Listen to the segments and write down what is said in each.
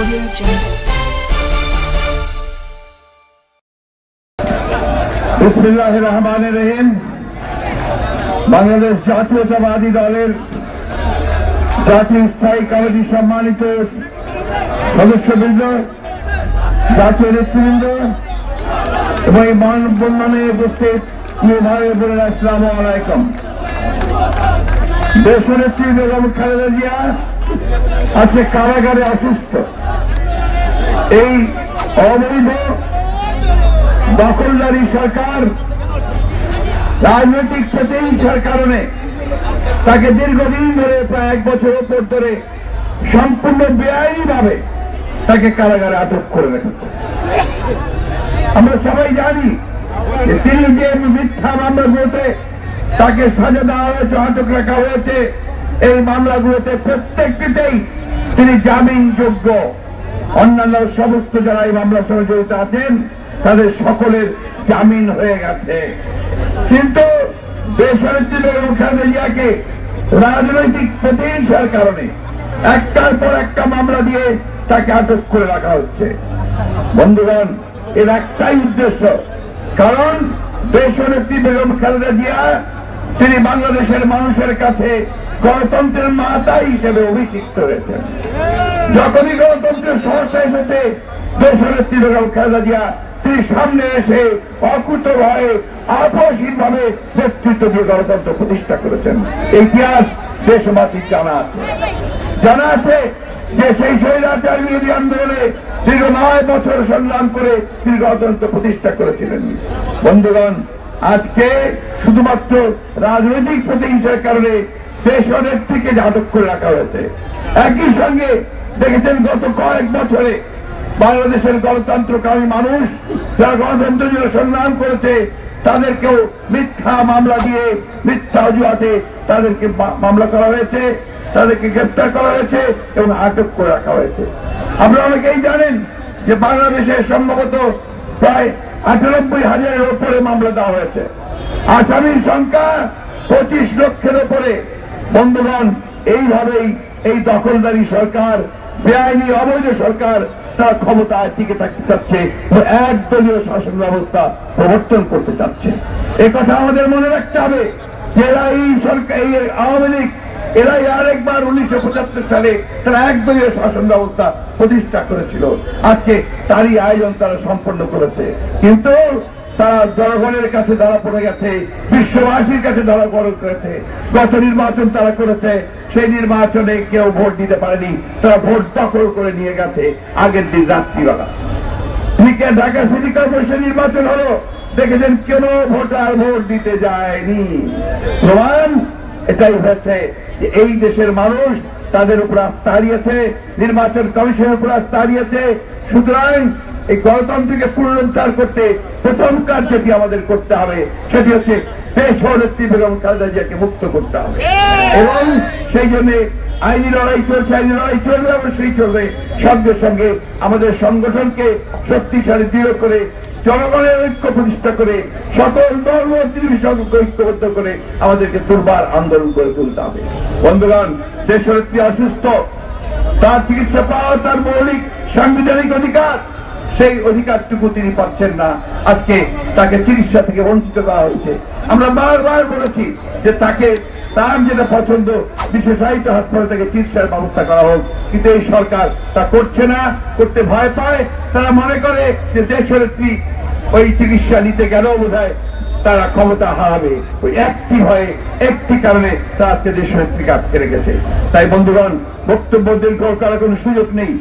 Audio Jungle. বিসমিল্লাহির-রহমানির-রহিম। Bangladesh জাতীয়তাবাদী দলের জাতীয় স্থায়ী কমিটি সম্মানিত সদস্যবৃন্দ, জাতীয় নেতৃবৃন্দ এবং এই মানববন্ধনে উপস্থিত প্রিয় ভাই বোনেরা, আসসালামু আলাইকুম। দেশনেত্রী বেগম খালেদা জিয়া আজকে কারাগারে অসুস্থ। এই অবৈধ দখলদারি সরকার রাজনৈতিক প্রতিহিংসার কারণে তাকে দীর্ঘদিন ধরে, প্রায় 1 বছর উপর ধরে সম্পূর্ণ বেআইনি ভাবে তাকে কারাগারে আটক করে রেখেছে। আমরা সবাই জানি যে তিনি যে মিথ্যা মামলাগুলোতে তাকে সাজা দেওয়া হয়েছে, আটক রাখা হয়েছে, এই মামলাগুলোতে প্রত্যেকটিতেই তিনি জামিনযোগ্য। অন্যান্য সমস্ত যারা এই মামলার সঙ্গে জড়িত আছেন তাদের সকলের জামিন হয়ে গেছে। কিন্তু দেশনেত্রী বেগম খালেদা জিয়াকে রাজনৈতিক প্রতিহিংসার কারণে একটার পর একটা মামলা দিয়ে তাকে আটক করে রাখা হচ্ছে। বন্ধুগণ, এর একটাই উদ্দেশ্য, কারণ দেশনেত্রী বেগম খালেদা জিয়া তিনি বাংলাদেশের মানুষের কাছে গণতন্ত্রের মাতা হিসেবে অভিষিক্ত হয়েছেন। যখনই গণতন্ত্রের সমস্যা এসেছে, দেশনেত্রী বেগম খালেদা জিয়া তিনি সামনে এসে অকুত ভয়ে আপসহীন ভাবে নেতৃত্ব দিয়ে গণতন্ত্র প্রতিষ্ঠা করেছেন। ইতিহাস দেশবাসীর জানা আছে যে সেই স্বৈরাচার বিরোধী আন্দোলনে দীর্ঘ 9 বছর সংগ্রাম করে তিনি গণতন্ত্র প্রতিষ্ঠা করেছিলেন। বন্ধুগণ, আজকে শুধুমাত্র রাজনৈতিক প্রতিহিংসার কারণে দেশনেত্রীকে আটক করে রাখা হয়েছে। একই সঙ্গে দেখেছেন গত কয়েক বছরে বাংলাদেশের গণতন্ত্রকামী মানুষ যারা গণতন্ত্রের জন্য সংগ্রাম করেছে তাদেরকেও মিথ্যা মামলা দিয়ে, মিথ্যা অজুহাতে তাদেরকে মামলা করা হয়েছে, তাদেরকে গ্রেপ্তার করা হয়েছে এবং আটক করে রাখা হয়েছে। আপনারা অনেকেই জানেন যে বাংলাদেশে সম্ভবত প্রায় 98,000-এর উপরে মামলা দেওয়া হয়েছে। আসামির সংখ্যা 25 লক্ষের উপরে। বন্ধুগণ, এইভাবেই এই দখলদারি সরকার, বেআইনি অবৈধ সরকার তারা ক্ষমতায় টিকে থাকতে চাচ্ছে, একদলীয় শাসন ব্যবস্থা প্রবর্তন করতে চাচ্ছে। এ কথা আমাদের মনে রাখতে হবে। এরা এই সরকার, এই আওয়ামী লীগ, এরাই আরেকবার 1975 সালে তারা একদলীয় শাসন ব্যবস্থা প্রতিষ্ঠা করেছিল। আজকে তারই আয়োজন তারা সম্পন্ন করেছে, কিন্তু তারা জনগণের কাছে ধরা পড়ে গেছে, বিশ্ববাসীর কাছে ধরা পড়ে করেছে। গত নির্বাচন তারা করেছে, সেই নির্বাচনে কেউ ভোট দিতে পারেনি, তারা ভোট দখল করে নিয়ে গেছে আগের দিন রাত্রিবেলা। ঢাকা সিটি কর্পোরেশন নির্বাচন হলো, দেখেছেন কেন ভোটার ভোট দিতে যায়নি। প্রমাণ এটাই হয়েছে যে এই দেশের মানুষ তাদের উপর আস্থা হারিয়েছে, নির্বাচন কমিশনের উপর আস্থা হারিয়েছে। সুতরাং এই গণতন্ত্রকে পুনরুদ্ধার করতে প্রথম কাজ যেটি আমাদের করতে হবে সেটি হচ্ছে দেশনেত্রী বেগম খালেদা জিয়াকে মুক্ত করতে হবে। এবং সেই জন্য আইনি লড়াই চলছে, আইনি লড়াই চলবে, অবশ্যই চলবে। সঙ্গে সঙ্গে আমাদের সংগঠনকে শক্তিশালী দৃঢ় করে, জনগণের ঐক্য প্রতিষ্ঠা করে, সকল ধর্ম নির্বিশেষে ঐক্যবদ্ধ করে আমাদেরকে দুর্বার আন্দোলন করে তুলতে হবে। বন্ধুগণ, দেশনেত্রী অসুস্থ, তার চিকিৎসা পাওয়া তার মৌলিক সাংবিধানিক অধিকার, সেই অধিকারটুকু তিনি পাচ্ছেন না। আজকে তাকে চিকিৎসা থেকে বঞ্চিত করা হচ্ছে। আমরা বারবার বলেছি যে তাকে, তার যেটা পছন্দ, বিশেষায়িত হাসপাতাল থেকে চিকিৎসার ব্যবস্থা করা হোক, কিন্তু এই সরকার তা করছে না, করতে ভয় পায়। তারা মনে করে যে দেশনেত্রী ওই চিকিৎসা নিতে গেলেও বোধহয় তারা ক্ষমতা হারাবে। ওই একটি ভয়ে, একটি কারণে তারা আজকে দেশনেত্রীকে আটকে রেখেছে। তাই বন্ধুগণ, বক্তব্য দীর্ঘ করার কোনো সুযোগ নেই।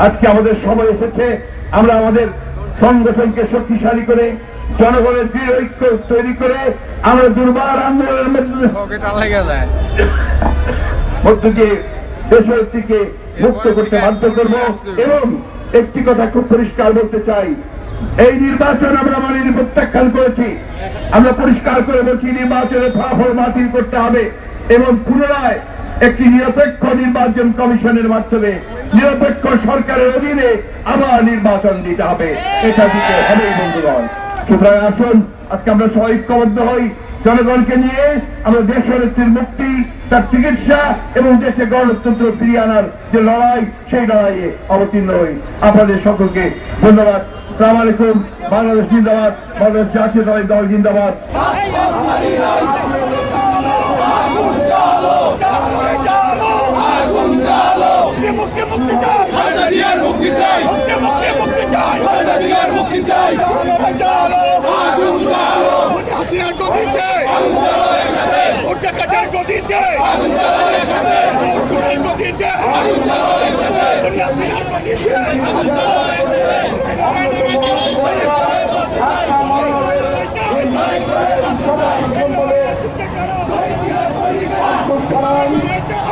আজকে আমাদের সময় এসেছে আমরা আমাদের সংগঠনকে শক্তিশালী করে, জনগণের দৃঢ় ঐক্য তৈরি করে আমরা দুর্বার আন্দোলনের মধ্য দিয়ে দেশনেত্রীকে মুক্ত করতে বাধ্য করব। এবং একটি কথা খুব পরিষ্কার বলতে চাই, এই নির্বাচন আমরা প্রত্যাখ্যান করেছি। আমরা পরিষ্কার করে বলছি, নির্বাচনের ফলাফল বাতিল করতে হবে এবং পুনরায় একটি নিরপেক্ষ নির্বাচন কমিশনের মাধ্যমে নিরপেক্ষ সরকারের অধীনে আবার নির্বাচন দিতে হবে। এটা দিতে হবে বন্ধুগণ। সুতরাং আসুন আজকে আমরা সবাই ঐক্যবদ্ধ হই, জনগণকে নিয়ে আমরা দেশনেত্রীর মুক্তি, তার চিকিৎসা এবং দেশে গণতন্ত্র ফিরিয়ে আনার যে লড়াই, সেই লড়াইয়ে অবতীর্ণ হই। আপনাদের সকলকে ধন্যবাদ। আসসালামু আলাইকুম। বাংলাদেশ জিন্দাবাদ, বাংলাদেশ জাতীয়তাবাদী দল জিন্দাবাদ।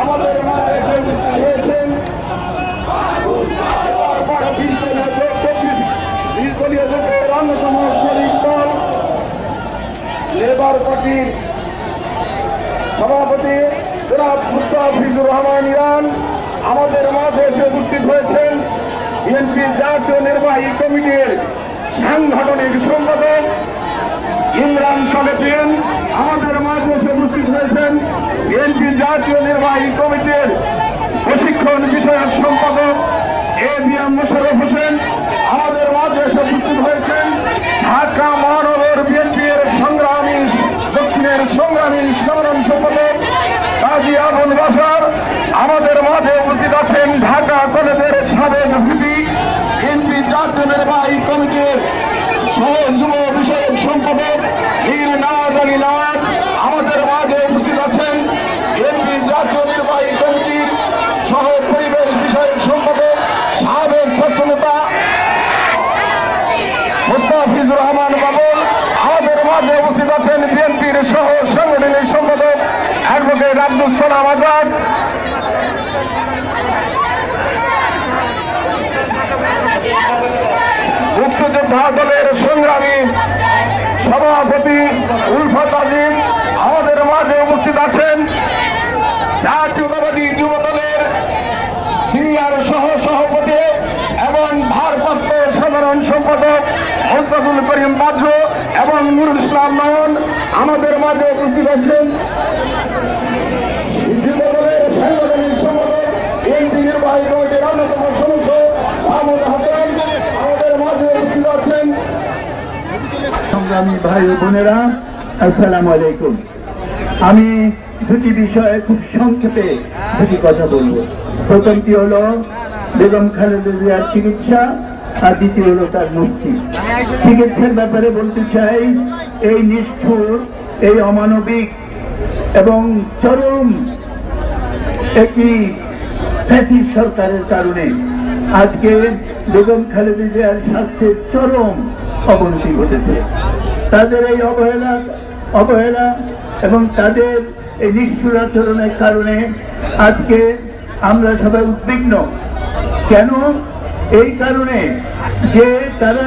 আমাদের অন্যতম শরীফ দল লেবার পার্টির সভাপতি জনাব মুস্তাফিজুর রহমান ইরান আমাদের মাঝে এসে উপস্থিত হয়েছেন। বিএনপির জাতীয় নির্বাহী কমিটির সাংগঠনিক সম্পাদক ইমরান সালেফিন আমাদের মাঝে এসে উপস্থিত হয়েছেন। বিএনপির জাতীয় নির্বাহী কমিটির প্রশিক্ষণ বিষয়ক সম্পাদক এবিএম মোশাররফ হোসেন আমাদের মাঝে এসে উপস্থিত হয়েছেন। ঢাকা মহানগর বিএনপির দক্ষিণের সংগ্রামী সাধারণ সম্পাদক কাজী আবুল বাশার আমাদের মাঝে উপস্থিত আছেন। ঢাকা কলেজের সাবেক ভিপি বিএনপি জাতীয় নির্বাহী কমিটির যুব বিষয়ক সম্পাদক মীর নওয়াজ আলী নওয়াজ আমাদের মাঝে উপস্থিত আছেন। বিএনপি জাতীয় নির্বাহী কমিটির সহ পরিবেশ বিষয়ক সম্পাদক সাবেক ছাত্রনেতা মুস্তাফিজুর রহমান বাবুল আমাদের মাঝে উপস্থিত আছেন। বিএনপির সহ সাংগঠনিক সম্পাদক অ্যাডভোকেট আব্দুল সালাম আজাদ মুক্তিযোদ্ধা দলের সংগ্রামী সভাপতি উলফাত আজিম আমাদের মাঝে উপস্থিত আছেন। জাতীয়তাবাদী যুব দলের সিনিয়র সভাপতি এবং ভারপ্রাপ্ত সাধারণ সম্পাদক মোস্তাফুল করিম বাদ্র এবং নুরুল ইসলাম নয়ন আমাদের মাঝে উপস্থিত আছেন। যুব দলের সাংগঠনিক সম্পাদক বিএনপি নির্বাহী কমিটির অন্যতম সদস্য মাহমুদ হাসান আমাদের মাঝে উপস্থিত আছেন। সংগ্রামী ভাই ও বোনেরা, আসসালামু আলাইকুম। আমি দুটি বিষয়ে খুব সংক্ষেপে দুটি কথা বলবো। প্রথমটি হলো বেগম খালেদা জিয়ার চিকিৎসা, আর দ্বিতীয় হলো তার মুক্তি। চিকিৎসার ব্যাপারে বলতে চাই, এই নিষ্ঠুর, এই অমানবিক এবং চরম একটি ফ্যাসিস্ট সরকারের কারণে আজকে বেগম খালেদা জিয়ার স্বাস্থ্যের চরম অবনতি ঘটেছে। তাদের এই অবহেলা এবং তাদের এই নিষ্ঠুর আচরণের কারণে আজকে আমরা সবাই উদ্বিগ্ন। কেন? এই কারণে যে তারা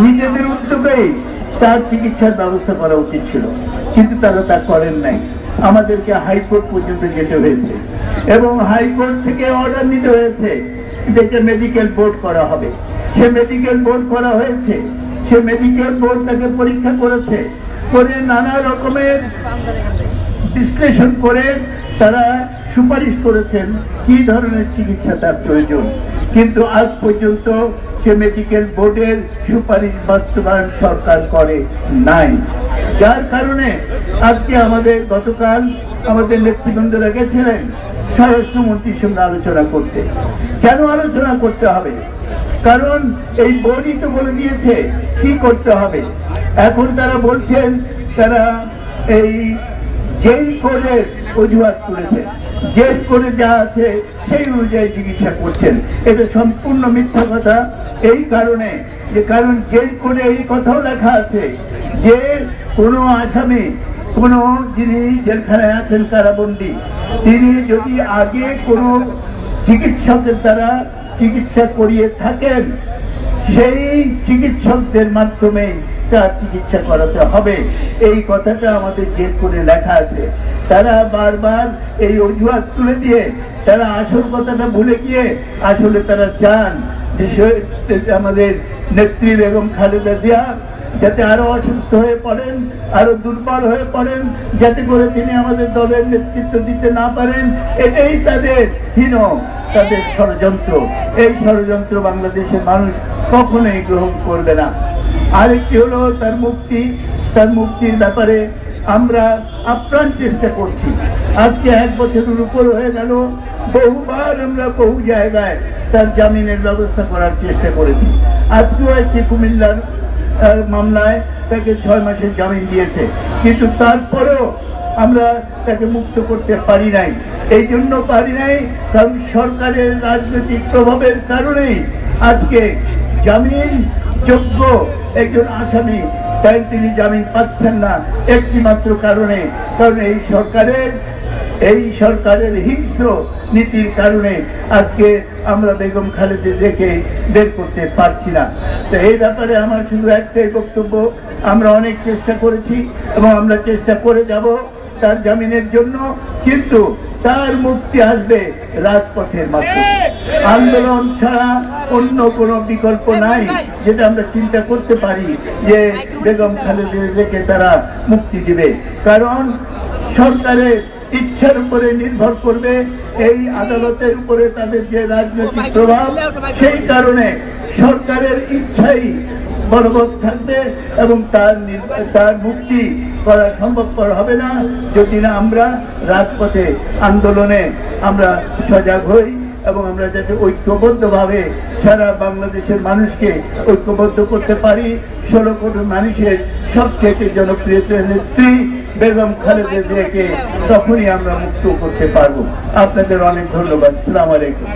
নিজেদের উদ্যোগেই তার চিকিৎসার ব্যবস্থা করা উচিত ছিল, কিন্তু তারা তা করেন নাই। আমাদেরকে হাইকোর্ট পর্যন্ত যেতে হয়েছে এবং হাইকোর্ট থেকে অর্ডার নিতে হয়েছে যেটা মেডিকেল বোর্ড করা হবে। সে মেডিকেল বোর্ড করা হয়েছে, সে মেডিকেল বোর্ড তাকে পরীক্ষা করেছে, করে নানা রকমের বিশ্লেষণ করে তারা সুপারিশ করেছেন কি ধরনের চিকিৎসা তার প্রয়োজন, কিন্তু আজ পর্যন্ত সে মেডিকেল বোর্ডের সুপারিশ বাস্তবায়ন সরকার করে নাই। যার কারণে আজকে গতকাল আমাদের নেতৃবৃন্দরা গেছিলেন স্বরাষ্ট্রমন্ত্রীর সঙ্গে আলোচনা করতে। কেন আলোচনা করতে হবে? কারণ এই বোর্ডই তো বলে দিয়েছে কি করতে হবে। এখন তারা বলছেন তারা এই জেল কোডের অজুহাত করেছেন, জেল কোডে যা আছে সেই অনুযায়ী চিকিৎসা করছেন। এটা সম্পূর্ণ মিথ্যা কথা। এই কারণে কারণ জেল কোডে এই কথাও লেখা আছে যে কোনো আসামি, কোনো যিনি জেলখানায় আছেন কারাবন্দী, তিনি যদি আগে কোনো চিকিৎসকের দ্বারা চিকিৎসা করিয়ে থাকেন, সেই চিকিৎসকদের মাধ্যমে তার চিকিৎসা করাতে হবে। এই কথাটা আমাদের জেল কোডে লেখা আছে। তারা বারবার এই অজুহাত তুলে দিয়ে তারা আসল কথাটা ভুলে গিয়ে আসলে তারা চান যে আমাদের নেত্রী বেগম খালেদা জিয়া যাতে আরো অসুস্থ হয়ে পড়েন, আরো দুর্বল হয়ে পড়েন, যাতে করে তিনি আমাদের দলের নেতৃত্ব দিতে না পারেন। এটাই তাদের তাদের ষড়যন্ত্র। এই ষড়যন্ত্র বাংলাদেশের মানুষ কখনোই গ্রহণ করবে না। আরেকটি হলো তার মুক্তির ব্যাপারে আমরা আপ্রাণ চেষ্টা করছি। আজকে 1 বছরের উপর হয়ে গেল, বহুবার আমরা বহু জায়গায় তার জামিনের ব্যবস্থা করার চেষ্টা করেছি। আজকেও একটি কুমিল্লার মামলায় তাকে 6 মাসের জামিন দিয়েছে, কিন্তু তারপরেও আমরা তাকে মুক্ত করতে পারি নাই। এই জন্য পারি নাই কারণ সরকারের রাজনৈতিক প্রভাবের কারণেই আজকে জামিন যোগ্য একজন আসামি তাই তিনি জামিন পাচ্ছেন না, একটি মাত্র কারণে, কারণ এই সরকারের হিংস্র নীতির কারণে আজকে আমরা বেগম খালেদা জিয়াকে বের করতে পারছি না। তো এই ব্যাপারে আমার শুধু একটাই বক্তব্য, আমরা অনেক চেষ্টা করেছি এবং আমরা চেষ্টা করে যাব তার জামিনের জন্য, কিন্তু তার মুক্তি আসবে রাজপথের মাধ্যমে। আন্দোলন ছাড়া অন্য কোনো বিকল্প নাই যেটা আমরা চিন্তা করতে পারি যে বেগম খালেদা জিয়াকে তারা মুক্তি দিবে, কারণ সরকারের ইচ্ছার উপরে নির্ভর করবে, এই আদালতের উপরে তাদের যে রাজনৈতিক প্রভাব, সেই কারণে সরকারের ইচ্ছাই বলবৎ থাকবে এবং তার মুক্তি করা সম্ভবপর হবে না যদি না আমরা রাজপথে আন্দোলনে আমরা সজাগ হই এবং আমরা যাতে ঐক্যবদ্ধভাবে সারা বাংলাদেশের মানুষকে ঐক্যবদ্ধ করতে পারি। 16 কোটি মানুষের সবচেয়ে জনপ্রিয় নেত্রী বেগম খালেদা জিয়াকে তখনই আমরা মুক্ত করতে পারবো। আপনাদের অনেক ধন্যবাদ। আসসালামু আলাইকুম।